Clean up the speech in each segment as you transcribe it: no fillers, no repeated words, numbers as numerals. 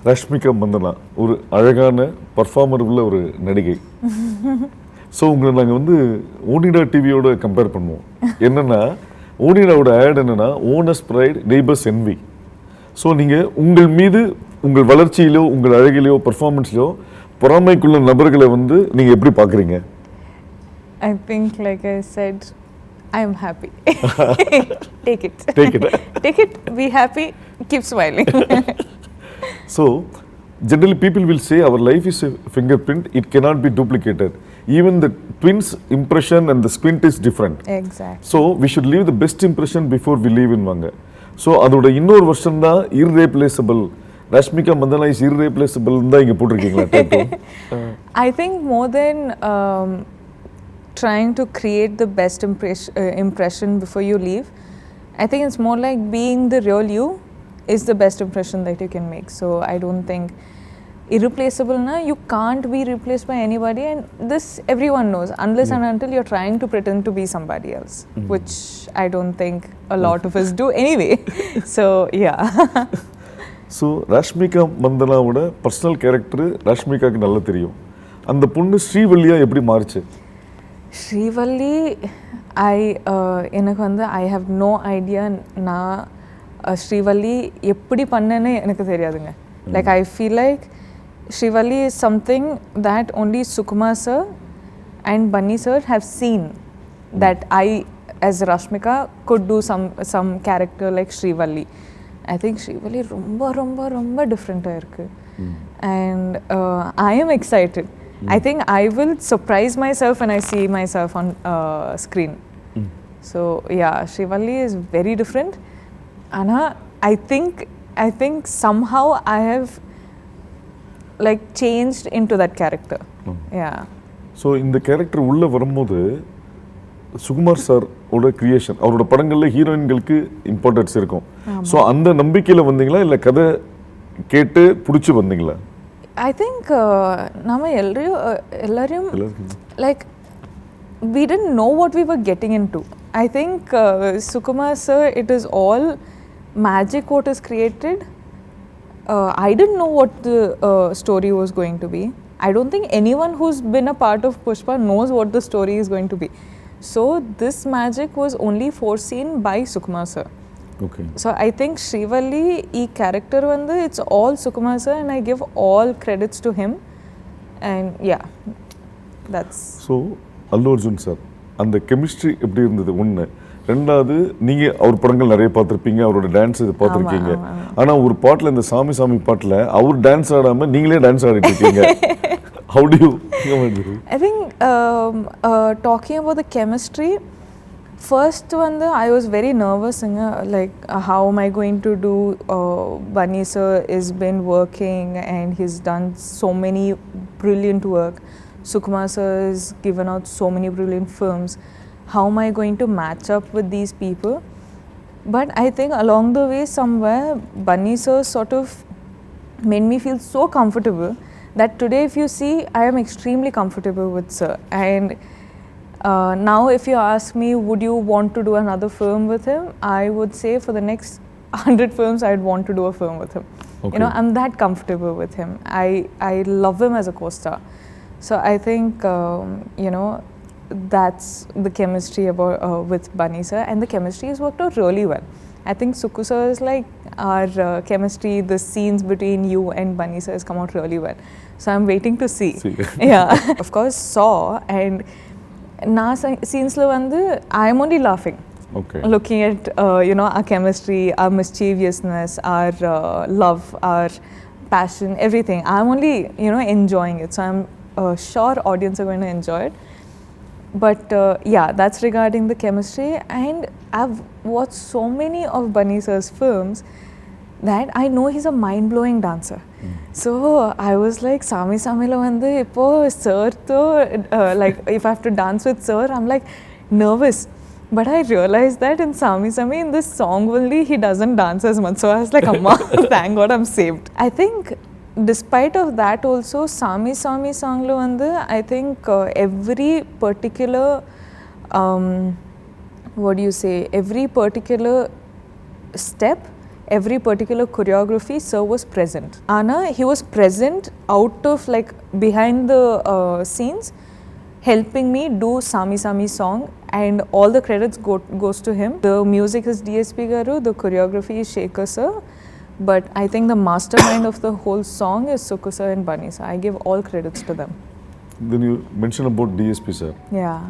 ரஷ்மிகா மந்தனா ஒரு அழகான பர்ஃபார்மர் உள்ள ஒரு நடிகை. ஸோ உங்களை நாங்கள் வந்து ஓனிடா டிவியோட கம்பேர் பண்ணுவோம். என்னென்னா ஓனிடாவோட ஆட் என்னென்னா owner's pride neighbour's envy. So நீங்கள் உங்கள் மீது உங்கள் வளர்ச்சியிலோ உங்கள் அழகிலையோ பர்ஃபார்மன்ஸ்லையோ பொறாமைக்குள்ள நபர்களை வந்து நீங்கள் எப்படி பார்க்குறீங்க? I think, like I said, I am happy. Take it. Take it. Take it, be happy, keep smiling. So, generally people will say our life is a fingerprint, it cannot be duplicated. Even the twins' impression and the squint is different. Exactly. So, we should leave the best impression before we leave in வாங்க. So அதோட இன்னொரு version தான் irreplaceable. Rashmika Mandanna is irreplaceable தான் இங்கே போட்டிருக்கீங்களா tattoo? I think more than trying to create the best impression before you leave, I think it's more like being the real you is the best impression that you can make. So I don't think irreplaceable na, you can't be replaced by anybody, and this everyone knows unless and until you're trying to pretend to be somebody else, which I don't think a lot of us do anyway. So yeah. So Rashmika மந்தனாவோட personal character ரஷ்மிகாவுக்கு நல்லா தெரியும். அந்த பொண்ணு ஸ்ரீவல்லியா எப்படி மாறுச்சு? ஸ்ரீவல்லி எனக்கு வந்து ஐ ஹவ் நோ ஐடியா. நான் ஸ்ரீவல்லி எப்படி பண்ணேன்னு எனக்கு தெரியாதுங்க. Like I feel like Srivalli is something that only Sukumar sir and Bunny sir have seen that I as Rashmika could do some character like Srivalli. I think Srivalli ரொம்ப டிஃப்ரெண்ட்டாக இருக்குது. And I am excited. I think I will surprise myself when I see myself on screen. So yeah, Srivalli is very different. Anna, I think somehow I have like changed into that character. Yeah. So இந்த character உள்ள வரும்போது Sukumar sir ஓட creation, அவரோட படங்களில் ஹீரோயின்களுக்கு importance இருக்கும். So அந்த நம்பிக்கையில் வந்தீங்களா இல்லை கதை கேட்டு பிடிச்சி வந்தீங்களா? I think நம்ம எல்லாரையும் like we didn't know what we were getting into. I think Sukumar sir, it is all magic what is created. I didn't know what the story was going to be. I don't think anyone who's been a part of Pushpa knows what the story is going to be. So this magic was only foreseen by Sukumar sir. Okay. So I think Srivalli ee character vandu it's all Sukumar sir, and I give all credits to him. And yeah, that's so Allu Arjun sir அந்த chemistry எப்படி இருந்தது? ஒன்று. ரெண்டாவது, நீங்கள் அவர் படங்கள் நிறைய பார்த்துருப்பீங்க, அவரோட டான்ஸ் இது பார்த்துருக்கீங்க. ஆனால் ஒரு பாட்டில், இந்த சாமி சாமி பாட்டில் அவர் டான்ஸ் ஆடாமல் நீங்களே டான்ஸ் ஆடிட்டு இருக்கீங்க. How do you think about it? I think talking about the chemistry, first one I was very nervous, like how am I going to do? Bunny sir has been working and he's done so many brilliant work. Sukumar sir has given out so many brilliant films. How am I going to match up with these people? But I think along the way somewhere Bunny sir sort of made me feel so comfortable that today if you see I am extremely comfortable with sir. And now if you ask me would you want to do another film with him, I would say for the next 100 films I'd want to do a film with him. Okay. You know, I'm that comfortable with him. I love him as a co-star. So I think you know, that's the chemistry about with Bunny sir, and the chemistry has worked out really well. I think Suku sir is like our chemistry, the scenes between you and Bunny sir has come out really well. So I'm waiting to see. Yeah. Of course Saw, and na scenes la vandu I am only laughing. Okay. Looking at you know, our chemistry, our mischievousness, our love, our passion, everything. I'm only, you know, enjoying it. So I'm sure audience are going to enjoy it. But yeah, that's regarding the chemistry. And I've watched so many of Bunny sir's films that I know he's a mind-blowing dancer. So I was like, Sami Samila vandu ipo sir to like if I have to dance with sir, I'm like nervous. But I realized that in Sami Sami, in this song only, he doesn't dance as much. So I was like, Amma, thank God I'm saved. I think despite of that also, Sami Sami song lo vandu I think every particular what do you say, every particular step every particular choreography, sir was present. Anna, he was present out of like behind the scenes, helping me do Sami Sami song, and all the credits goes to him. The music is DSP Garu, the choreography is Shekhar sir, but I think the mastermind of the whole song is Sukku sir and Bunny sir. I give all credits to them. Then you mentioned about DSP sir. Yeah.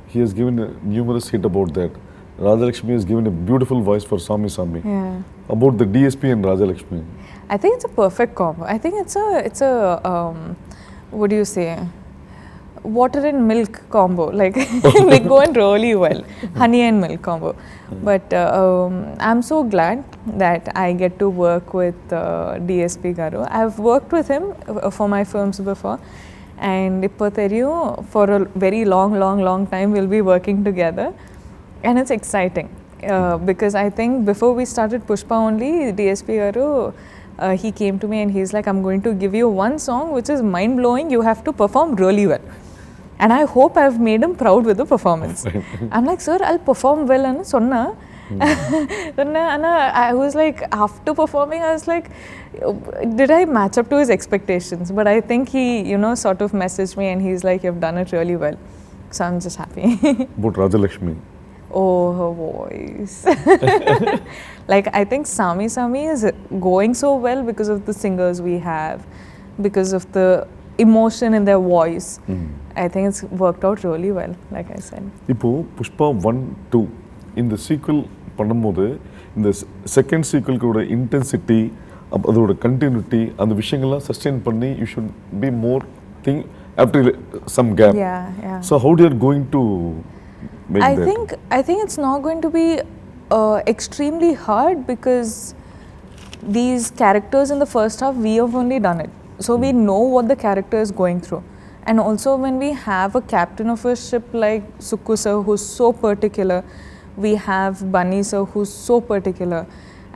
He has given a numerous hit about that. Rajalakshmi has given a beautiful voice for Sami Sami. Yeah. About the DSP and Rajalakshmi. I think it's a perfect combo. I think it's a what do you say? Water and milk combo. Like they go in really well. Honey and milk combo. But I'm so glad that I get to work with DSP Garu. I've worked with him for my films before. And ipo theriyum, for a very long time we'll be working together. And it's exciting because I think before we started Pushpa only, DSP Garu, he came to me and he's like, I'm going to give you one song which is mind-blowing. You have to perform really well. And I hope I've made him proud with the performance. I'm like, sir, I'll perform well. And sonna. I was like, after performing, I was like, did I match up to his expectations? But I think he, sort of messaged me and he's like, you've done it really well. So I'm just happy. About Rajalakshmi. Oh, her voice. Like, I think Sami Sami is going so well because of the singers we have, because of the emotion in their voice. I think it's worked out really well, like I said. இப்போ புஷ்பா 1, 2 இந்த sequel பண்ணும்போது இந்த second சீக்வல்கோட intensity அதோட continuity அந்த விஷயங்கள்லாம் sustain பண்ணி you should be more think after some gap. Yeah. So how they are going to make I that? think it's not going to be extremely hard because these characters in the first half, we have only done it. So we know what the character is going through. And also when we have a captain of a ship like Sukku sir who's so particular, we have Bunny sir who's so particular.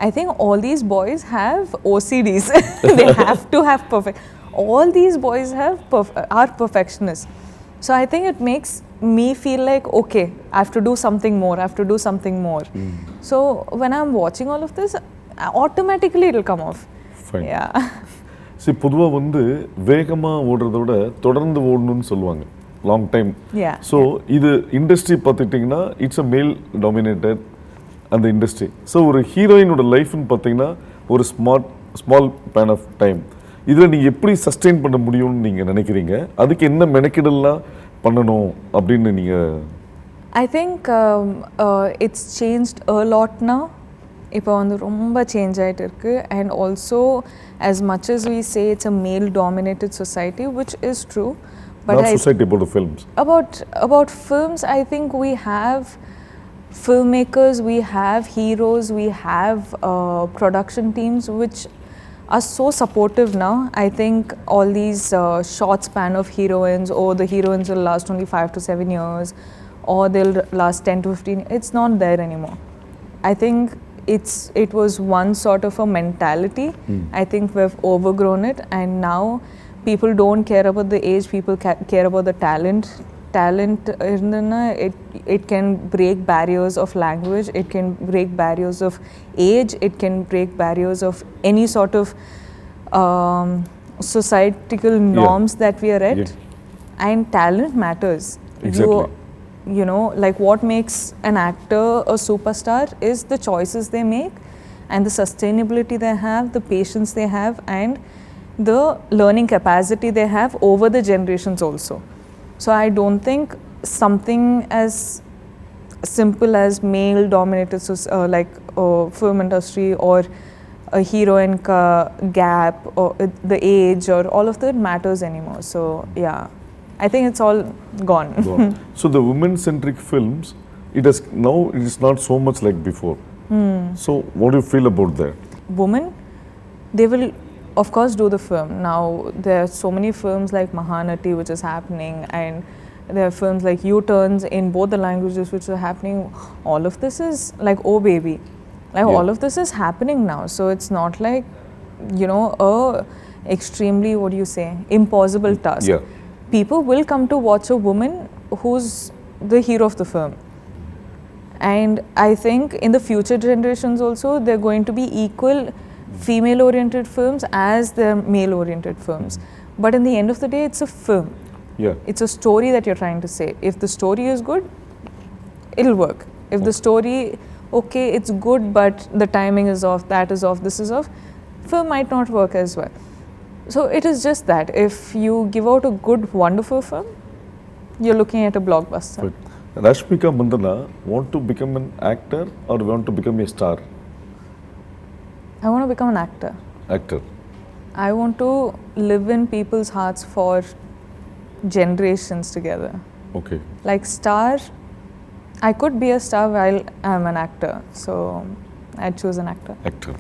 I think all these boys have OCDs. They have to have perfect. All these boys are perfectionists. So I think it makes me feel like, okay, I have to do something more, I have to do something more. So when I'm watching all of this, automatically it'll come off. Fine. Yeah. சரி பொதுவாக வந்து வேகமாக ஓடுறத விட தொடர்ந்து ஓடணும்னு சொல்லுவாங்க long time. Yeah. So இது industry பார்த்துட்டிங்கன்னா it's a மேல் டாமினேட்டட் அந்த இண்டஸ்ட்ரி. ஸோ ஒரு ஹீரோயினோட லைஃப்னு பார்த்தீங்கன்னா ஒரு ஸ்மால் பேன் ஆஃப் டைம். இதில் நீங்கள் எப்படி சஸ்டெயின் பண்ண முடியும்னு நீங்கள் நினைக்கிறீங்க? அதுக்கு என்ன மெனக்கெடெல்லாம் பண்ணணும் அப்படின்னு நீங்கள்? I think it's changed a lot now. இப்போ வந்து ரொம்ப சேஞ்ச் ஆகிட்டு இருக்கு. And also as much as we say it's a male dominated society, which is true, but Not society, about the films. About films, I think we have filmmakers, we have heroes, we have production teams which are so supportive now. I think all these short span of heroines, or the heroines will last only 5 to 7 years, or they'll last 10 to 15. It's not there anymore. I think it was one sort of a mentality. I think we've overgrown it, and now people don't care about the age, people care about the talent. It can break barriers of language, it can break barriers of age, it can break barriers of any sort of societal norms that we are at. Yeah. And talent matters. Exactly. You know, like what makes an actor a superstar is the choices they make and the sustainability they have, the patience they have, and the learning capacity they have over the generations also. So I don't think something as simple as male dominated film industry or a heroine ka gap or the age or all of that matters anymore. So yeah, I think it's all gone. So the women-centric films, it is not so much like before. So what do you feel about that? Women, they will of course do the film. Now there are so many films like Mahanati which is happening, and there are films like U-turns in both the languages which are happening. All of this is like, oh baby, like all of this is happening now. So it's not like, a extremely, what do you say, impossible task. Yeah. People will come to watch a woman who's the hero of the film. And I think in the future generations also, they're going to be equal female-oriented films as the male-oriented films. But in the end of the day, it's a film. Yeah. It's a story that you're trying to say. If the story is good, it'll work. If the story, okay, it's good, but the timing is off, that is off, this is off, film might not work as well. So it is just that. If you give out a good, wonderful film, you're looking at a blockbuster. But Rashmika Mandana want to become an actor or want to become a star? I want to become an actor. Actor. I want to live in people's hearts for generations together. Okay. Like star, I could be a star while I'm an actor. So I'd choose an actor. Actor.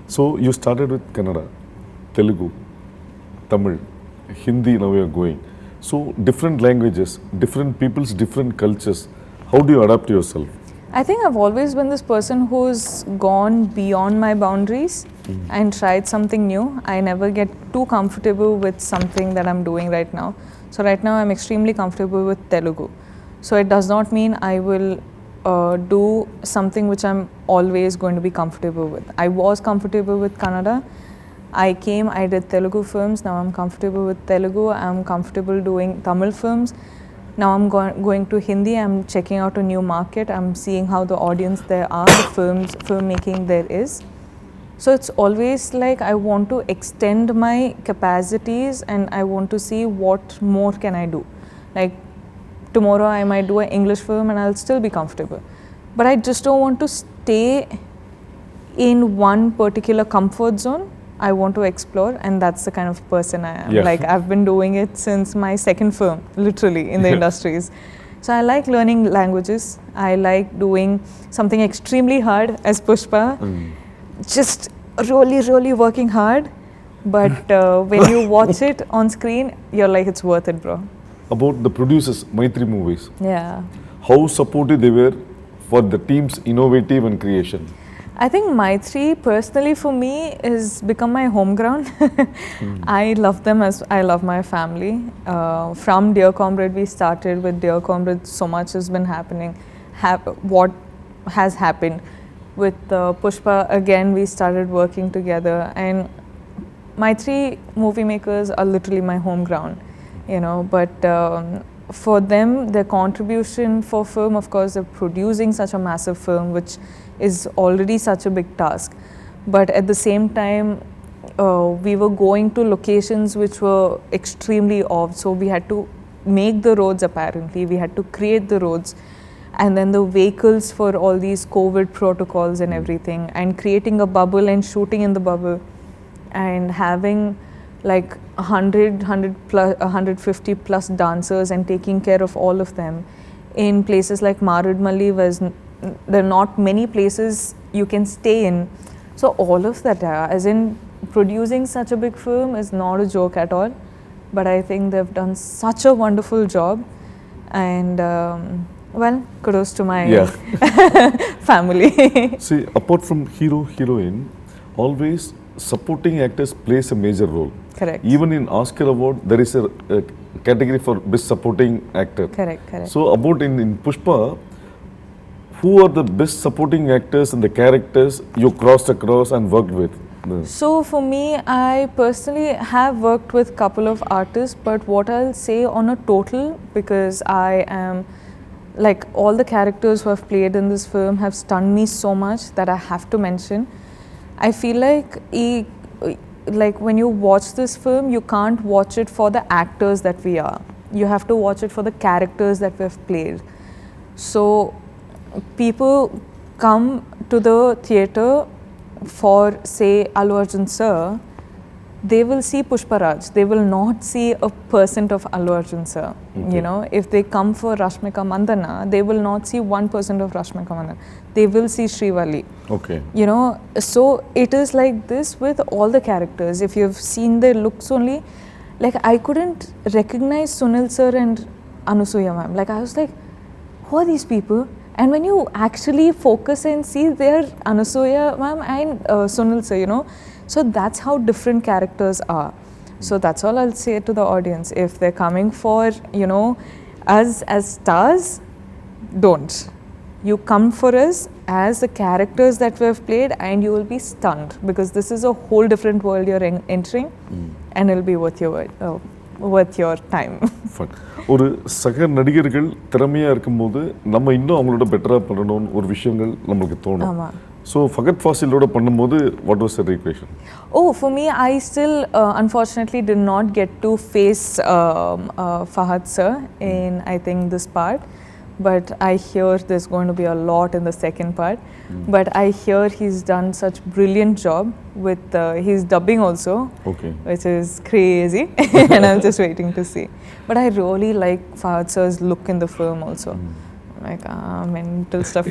So you started with Kannada, Telugu, Tamil, Hindi, now you are going. So different languages, different people's different cultures. How do you adapt yourself? I think I've always been this person who's gone beyond my boundaries and tried something new. I never get too comfortable with something that I'm doing right now. So right now I'm extremely comfortable with Telugu. So it does not mean I will do something which I'm always going to be comfortable with. I was comfortable with Kannada. I did Telugu films. Now I'm comfortable with Telugu. I'm comfortable doing Tamil films. Now I'm going to Hindi. I'm checking out a new market. I'm seeing how the audience there are, the filmmaking there is. So it's always like I want to extend my capacities and I want to see what more can I do. Like tomorrow I might do an English film and I'll still be comfortable. But I just don't want to stay in one particular comfort zone. I want to explore, and that's the kind of person I am. Yeah. Like I've been doing it since my second film, literally, in the industries. So I like learning languages. I like doing something extremely hard as Pushpa. Just really working hard. But when you watch it on screen, you're like, it's worth it, bro. About the producers, Maitri Movies. Yeah. How supportive they were for the team's innovative and creation? I think Maitri, personally for me, is become my home ground. I love them as I love my family. From Dear Comrade, we started with Dear Comrade. So much has been happening. What has happened with Pushpa? Again, we started working together, and Maitri movie makers are literally my home ground. You know, but for them, their contribution for film, of course, they're producing such a massive film, which is already such a big task. But at the same time, we were going to locations which were extremely off. So we had to make the roads, apparently. We had to create the roads. And then the vehicles for all these COVID protocols and everything. And creating a bubble and shooting in the bubble. And having like 150 plus dancers and taking care of all of them in places like Marudmalli, where there are not many places you can stay in. So all of that, as in producing such a big film is not a joke at all. But I think they've done such a wonderful job. And well, kudos to my family. See, apart from hero, heroine, always supporting actors plays a major role. Correct. Even in Oscar Award, there is a category for Best Supporting Actor. Correct. So about in Pushpa, who are the best supporting actors and the characters you crossed across and worked with? So for me, I personally have worked with a couple of artists, but what I'll say on a total, because I am, like all the characters who have played in this film have stunned me so much that I have to mention. I feel like when you watch this film, you can't watch it for the actors that we are. You have to watch it for the characters that we've played. So people come to the theatre for, say, Allu Arjun sir, they will see Pushparaj. They will not see a percent of Allu Arjun sir. Okay. You know, if they come for Rashmika Mandana, they will not see 1% of Rashmika Mandana. They will see Srivalli. Okay. You know, so it is like this with all the characters. If you've seen their looks only, like I couldn't recognize Sunil sir and Anusuya ma'am. Like I was like, who are these people? And when you actually focus and see, they're Anusuya ma'am and Sunil sir, you know. So that's how different characters are. So that's all I'll say to the audience. If they're coming for, you know, us as stars, don't. You come for us as the characters that we have played, and you will be stunned because this is a whole different world you're entering, and it'll be worth your time. Fun. ஒரு சக நடிகர்கள் திறமையாக இருக்கும்போது நம்ம இன்னும் அவங்களோட பெட்டராக பண்ணணும்னு ஒரு விஷயங்கள் நம்மளுக்கு தோணும். ஆமாம். ஸோ ஃபகத் ஃபாசிலோட பண்ணும்போது what was your equation? Oh, for me, I still unfortunately did not get to face Fahad sir in, I think, this part. But I hear there's going to be a lot in the second part. But I hear he's done such brilliant job with his dubbing also, Okay. which is crazy, and I'm just waiting to see. But I really like Fahad sir's look in the film also, like mental stuff.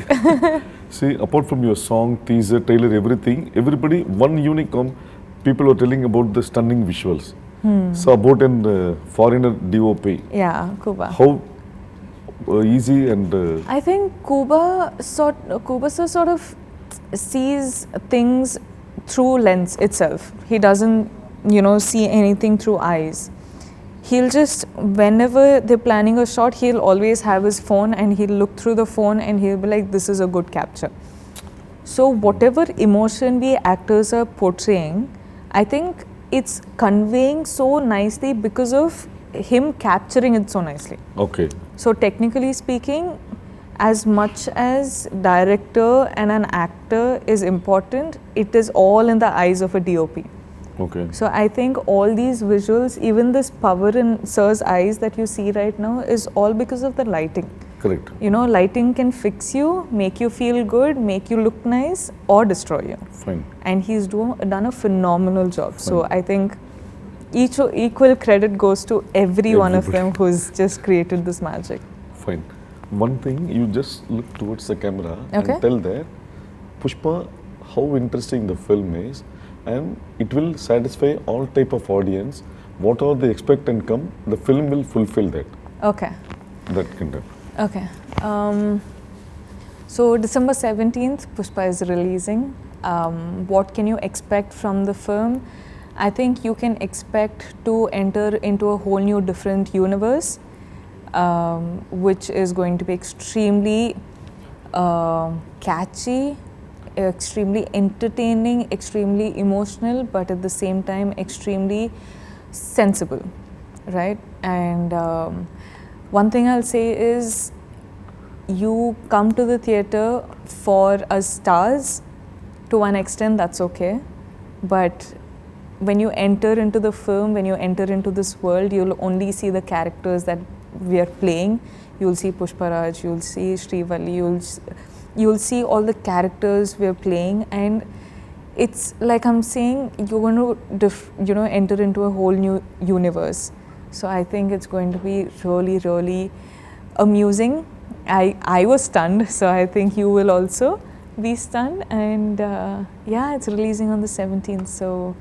See, apart from your song, teaser, trailer, everything, everybody, one unicorn, people were telling about the stunning visuals. So about an foreigner DOP, Yeah, Kuba. how easy and I think Kuba sir sort of sees things through lens itself. He doesn't, see anything through eyes. He'll just, whenever they're planning a shot, he'll always have his phone and he'll look through the phone and he'll be like, this is a good capture. So whatever emotion we actors are portraying, I think it's conveying so nicely because of him capturing it so nicely. okay. So technically speaking, as much as director and an actor is important, it is all in the eyes of a DOP. Okay. So I think all these visuals, even this power in Sir's eyes that you see right now, is all because of the lighting. Correct. Lighting can fix you, make you feel good, make you look nice, or destroy you. Fine. And he's done a phenomenal job. So I think equal credit goes to every one of them who's just created this magic. Fine. One thing, you just look towards the camera Okay. and tell that Pushpa, how interesting the film is, and it will satisfy all type of audience. Whatever they expect and come, the film will fulfill that. Okay. That kind of. Okay. So December 17th, Pushpa is releasing. What can you expect from the film? I think you can expect to enter into a whole new different universe, which is going to be extremely catchy, extremely entertaining, extremely emotional, but at the same time extremely sensible, right? And one thing I'll say is, you come to the theatre for us stars. To one extent, that's okay. But when you enter into the film, when you enter into this world, you'll only see the characters that we are playing. You'll see Pushparaj, you'll see Srivalli, you'll see all the characters we're playing, and it's like I'm saying, you're going to enter into a whole new universe. So I think it's going to be really, really amusing. I was stunned, so I think you will also be stunned. And yeah, it's releasing on the 17th, so